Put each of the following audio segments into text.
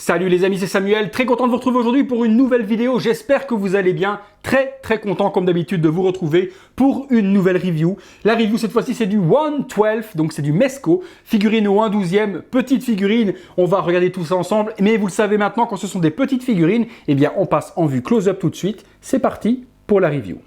Salut les amis, c'est Samuel, très content de vous retrouver aujourd'hui pour une nouvelle vidéo. J'espère que vous allez bien, très content comme d'habitude de vous retrouver pour une nouvelle review. La review cette fois-ci c'est du 1/12, donc c'est du Mezco, figurine au 1/12e, petite figurine. On va regarder tout ça ensemble, mais vous le savez maintenant, quand ce sont des petites figurines, eh bien on passe en vue close-up tout de suite. C'est parti pour la review.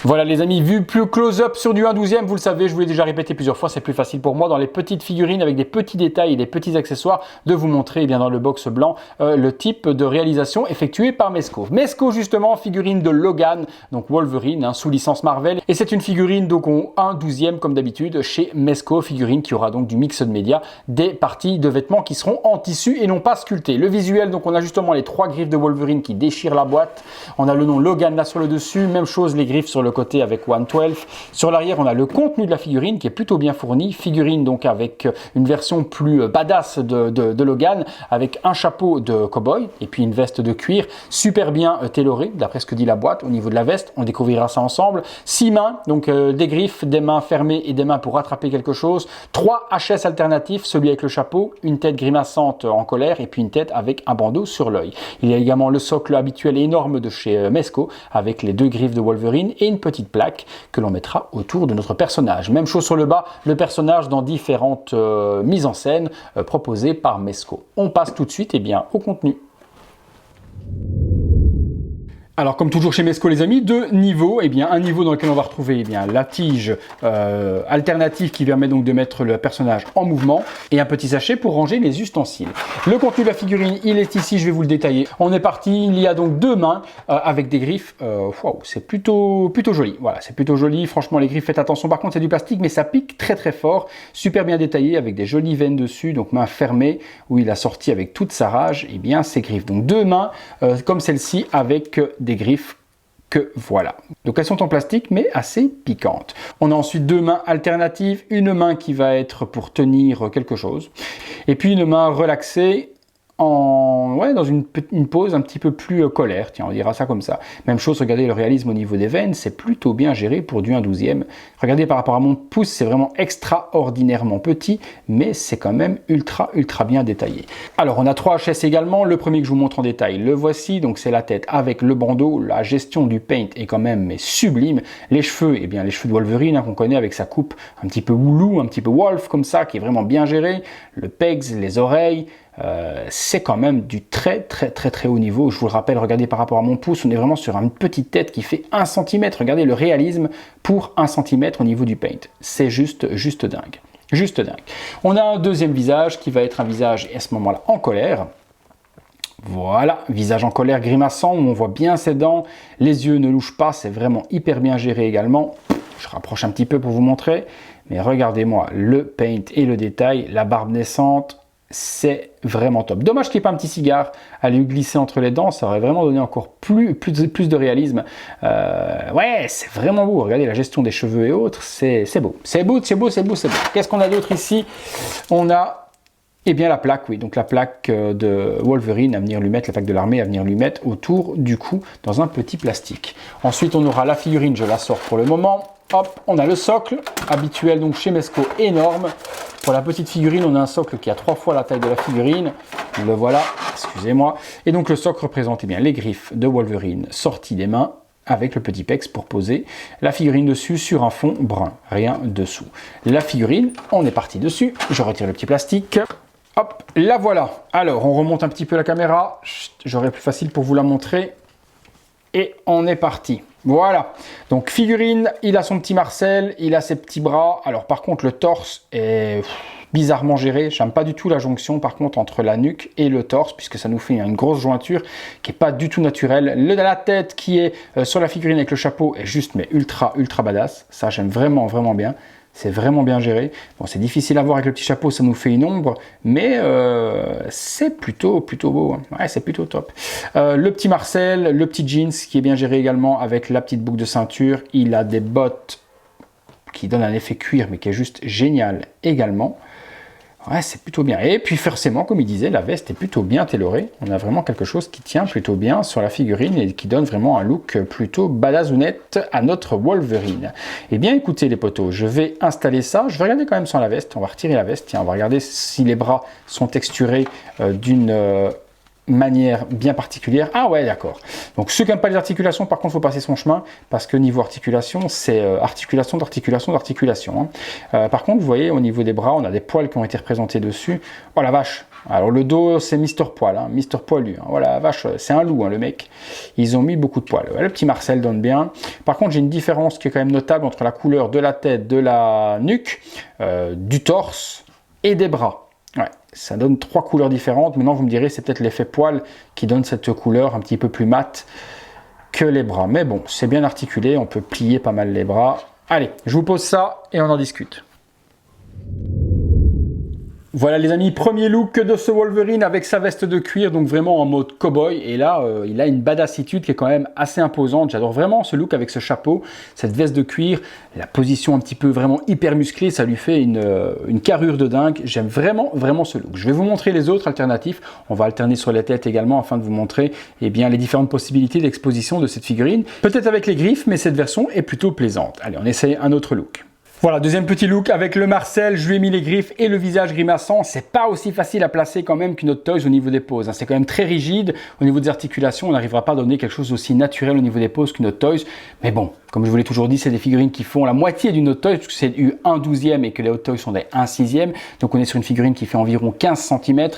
Voilà les amis, vue plus close-up sur du 1/12e, vous le savez, je vous l'ai déjà répété plusieurs fois, c'est plus facile pour moi dans les petites figurines avec des petits détails et des petits accessoires de vous montrer bien dans le box blanc le type de réalisation effectuée par Mezco. Mezco justement, figurine de Logan, donc Wolverine, sous licence Marvel, et c'est une figurine donc au 1/12e comme d'habitude chez Mezco, figurine qui aura donc du mix de médias, des parties de vêtements qui seront en tissu et non pas sculptés. Le visuel, donc on a justement les trois griffes de Wolverine qui déchirent la boîte, on a le nom Logan là sur le dessus, même chose les griffes sur le côté avec 1/12. Sur l'arrière, on a le contenu de la figurine qui est plutôt bien fourni. Figurine donc avec une version plus badass de Logan, avec un chapeau de cow-boy et puis une veste de cuir super bien tailorée, d'après ce que dit la boîte. Au niveau de la veste, on découvrira ça ensemble. 6 mains, donc des griffes, des mains fermées et des mains pour attraper quelque chose. 3 HS alternatifs, celui avec le chapeau, une tête grimaçante en colère et puis une tête avec un bandeau sur l'œil. Il y a également le socle habituel énorme de chez Mezco avec les 2 griffes de Wolverine et une petite plaque que l'on mettra autour de notre personnage. Même chose sur le bas, le personnage dans différentes mises en scène proposées par Mezco. On passe tout de suite au contenu. Alors comme toujours chez Mezco les amis, 2 niveaux, un niveau dans lequel on va retrouver la tige alternative qui permet donc de mettre le personnage en mouvement et un petit sachet pour ranger les ustensiles. Le contenu de la figurine, il est ici, je vais vous le détailler. On est parti, il y a donc 2 mains avec des griffes, wow, c'est plutôt joli, voilà, c'est plutôt joli, franchement les griffes, faites attention, par contre c'est du plastique mais ça pique très fort, super bien détaillé avec des jolies veines dessus, donc main fermée où il a sorti avec toute sa rage, ses griffes. Donc 2 mains comme celle-ci avec des griffes que voilà. Donc elles sont en plastique mais assez piquantes. On a ensuite 2 mains alternatives, une main qui va être pour tenir quelque chose et puis une main relaxée dans une pose un petit peu plus colère, tiens on dira ça comme ça. Même chose, regardez le réalisme au niveau des veines, c'est plutôt bien géré pour du 1/12e. Regardez par rapport à mon pouce, c'est vraiment extraordinairement petit, mais c'est quand même ultra bien détaillé. Alors on a 3 HS également, le premier que je vous montre en détail, le voici, donc c'est la tête avec le bandeau, la gestion du paint est quand même sublime. Les cheveux, les cheveux de Wolverine qu'on connaît avec sa coupe un petit peu woulou, un petit peu wolf comme ça, qui est vraiment bien géré, le pegs, les oreilles, c'est quand même du très haut niveau. Je vous le rappelle, regardez par rapport à mon pouce, on est vraiment sur une petite tête qui fait 1 cm. Regardez le réalisme pour 1 cm au niveau du paint. C'est juste dingue. Juste dingue. On a un deuxième visage qui va être un visage à ce moment-là en colère. Voilà, visage en colère grimaçant où on voit bien ses dents, les yeux ne louchent pas, c'est vraiment hyper bien géré également. Je rapproche un petit peu pour vous montrer, mais regardez-moi le paint et le détail, la barbe naissante. C'est vraiment top. Dommage qu'il n'y ait pas un petit cigare à lui glisser entre les dents, ça aurait vraiment donné encore plus de réalisme. Ouais, c'est vraiment beau. Regardez la gestion des cheveux et autres, c'est beau. C'est beau. Qu'est-ce qu'on a d'autre ici? On a la plaque, oui, donc la plaque de Wolverine à venir lui mettre, la plaque de l'armée à venir lui mettre autour du cou dans un petit plastique. Ensuite, on aura la figurine, je la sors pour le moment. Hop, on a le socle, habituel donc chez Mezco, énorme. Pour la petite figurine, on a un socle qui a 3 fois la taille de la figurine. Le voilà, excusez-moi. Et donc le socle représente les griffes de Wolverine sorties des mains avec le petit pex pour poser la figurine dessus sur un fond brun, rien dessous. La figurine, on est parti dessus. Je retire le petit plastique. Hop, la voilà. Alors, on remonte un petit peu la caméra. J'aurai plus facile pour vous la montrer. Et on est parti. Voilà, donc figurine, il a son petit Marcel, il a ses petits bras. Alors par contre le torse est bizarrement géré. J'aime pas du tout la jonction par contre entre la nuque et le torse, puisque ça nous fait une grosse jointure qui est pas du tout naturelle. La tête qui est sur la figurine avec le chapeau est juste mais ultra badass. Ça j'aime vraiment bien. C'est vraiment bien géré. Bon, c'est difficile à voir avec le petit chapeau, ça nous fait une ombre, mais c'est plutôt beau. Hein. Ouais, c'est plutôt top. Le petit Marcel, le petit jeans qui est bien géré également avec la petite boucle de ceinture. Il a des bottes qui donnent un effet cuir, mais qui est juste génial également. Ouais, c'est plutôt bien. Et puis forcément, comme il disait, la veste est plutôt bien tailorée. On a vraiment quelque chose qui tient plutôt bien sur la figurine et qui donne vraiment un look plutôt badazounette à notre Wolverine. Eh bien, écoutez les potos, je vais installer ça. Je vais regarder quand même sans la veste. On va retirer la veste. Tiens, on va regarder si les bras sont texturés d'une manière bien particulière. Ah ouais, d'accord. Donc ceux qui n'aiment pas les articulations, par contre, il faut passer son chemin parce que niveau articulation, c'est articulation d'articulation d'articulation. Hein. Par contre, vous voyez, au niveau des bras, on a des poils qui ont été représentés dessus. Oh la vache! Alors le dos, c'est Mister Poil, hein, Mister Poilu. Hein. Voilà, la vache, c'est un loup, hein, le mec. Ils ont mis beaucoup de poils. Ouais, le petit Marcel donne bien. Par contre, j'ai une différence qui est quand même notable entre la couleur de la tête, de la nuque, du torse et des bras. Ouais, ça donne 3 couleurs différentes. Maintenant, vous me direz, c'est peut-être l'effet poil qui donne cette couleur un petit peu plus mate que les bras. Mais bon, c'est bien articulé, on peut plier pas mal les bras. Allez, je vous pose ça et on en discute. Voilà les amis, premier look de ce Wolverine avec sa veste de cuir, donc vraiment en mode cowboy. Et là, il a une badassitude qui est quand même assez imposante. J'adore vraiment ce look avec ce chapeau, cette veste de cuir, la position un petit peu vraiment hyper musclée, ça lui fait une carrure de dingue. J'aime vraiment, vraiment ce look. Je vais vous montrer les autres alternatifs. On va alterner sur les têtes également afin de vous montrer les différentes possibilités d'exposition de cette figurine. Peut-être avec les griffes, mais cette version est plutôt plaisante. Allez, on essaye un autre look. Voilà, deuxième petit look avec le Marcel, je lui ai mis les griffes et le visage grimaçant. C'est pas aussi facile à placer quand même qu'une Hot Toys au niveau des poses. Hein. C'est quand même très rigide. Au niveau des articulations, on n'arrivera pas à donner quelque chose aussi naturel au niveau des poses qu'une Hot Toys. Mais bon, comme je vous l'ai toujours dit, c'est des figurines qui font la moitié d'une Hot Toys, puisque c'est du 1/12e et que les Hot Toys sont des 1/6e. Donc on est sur une figurine qui fait environ 15 cm.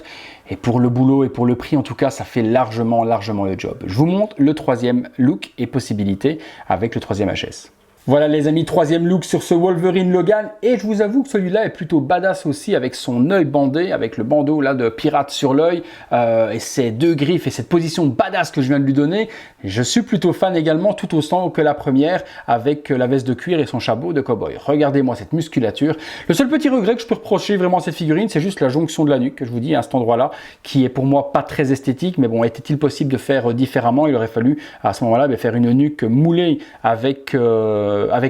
Et pour le boulot et pour le prix, en tout cas, ça fait largement le job. Je vous montre le troisième look et possibilité avec le troisième HS. Voilà les amis, troisième look sur ce Wolverine Logan et je vous avoue que celui-là est plutôt badass aussi avec son œil bandé, avec le bandeau là de pirate sur l'œil et ses 2 griffes et cette position badass que je viens de lui donner. Je suis plutôt fan également tout autant que la première avec la veste de cuir et son chapeau de cowboy. Regardez-moi cette musculature. Le seul petit regret que je peux reprocher vraiment à cette figurine, c'est juste la jonction de la nuque que je vous dis à cet endroit-là qui est pour moi pas très esthétique, mais bon, était-il possible de faire différemment? Il aurait fallu à ce moment-là faire une nuque moulée avec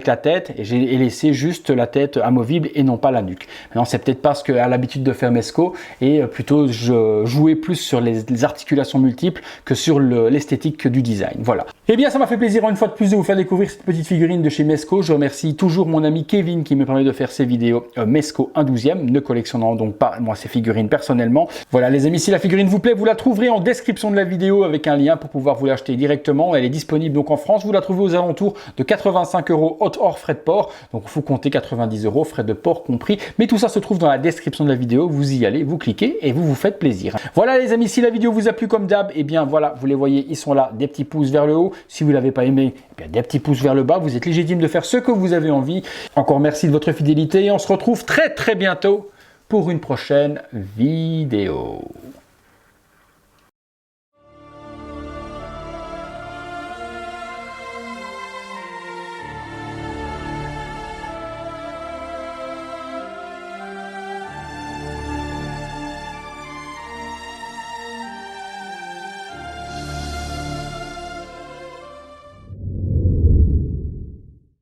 la tête et j'ai laissé juste la tête amovible et non pas la nuque. Maintenant, c'est peut-être parce qu'elle a l'habitude de faire Mezco et plutôt je jouais plus sur les articulations multiples que sur l'esthétique du design. Voilà. Eh bien, ça m'a fait plaisir une fois de plus de vous faire découvrir cette petite figurine de chez Mezco. Je remercie toujours mon ami Kevin qui me permet de faire ces vidéos Mezco 1/12e, ne collectionnant donc pas moi ces figurines personnellement. Voilà les amis, si la figurine vous plaît, vous la trouverez en description de la vidéo avec un lien pour pouvoir vous l'acheter directement. Elle est disponible donc en France. Vous la trouvez aux alentours de 85 € hors frais de port. Donc il faut compter 90 €, frais de port compris. Mais tout ça se trouve dans la description de la vidéo. Vous y allez, vous cliquez et vous vous faites plaisir. Voilà les amis, si la vidéo vous a plu comme d'hab, et bien voilà, vous les voyez, ils sont là, des petits pouces vers le haut. Si vous ne l'avez pas aimé, eh bien, des petits pouces vers le bas. Vous êtes légitime de faire ce que vous avez envie. Encore merci de votre fidélité et on se retrouve très bientôt pour une prochaine vidéo.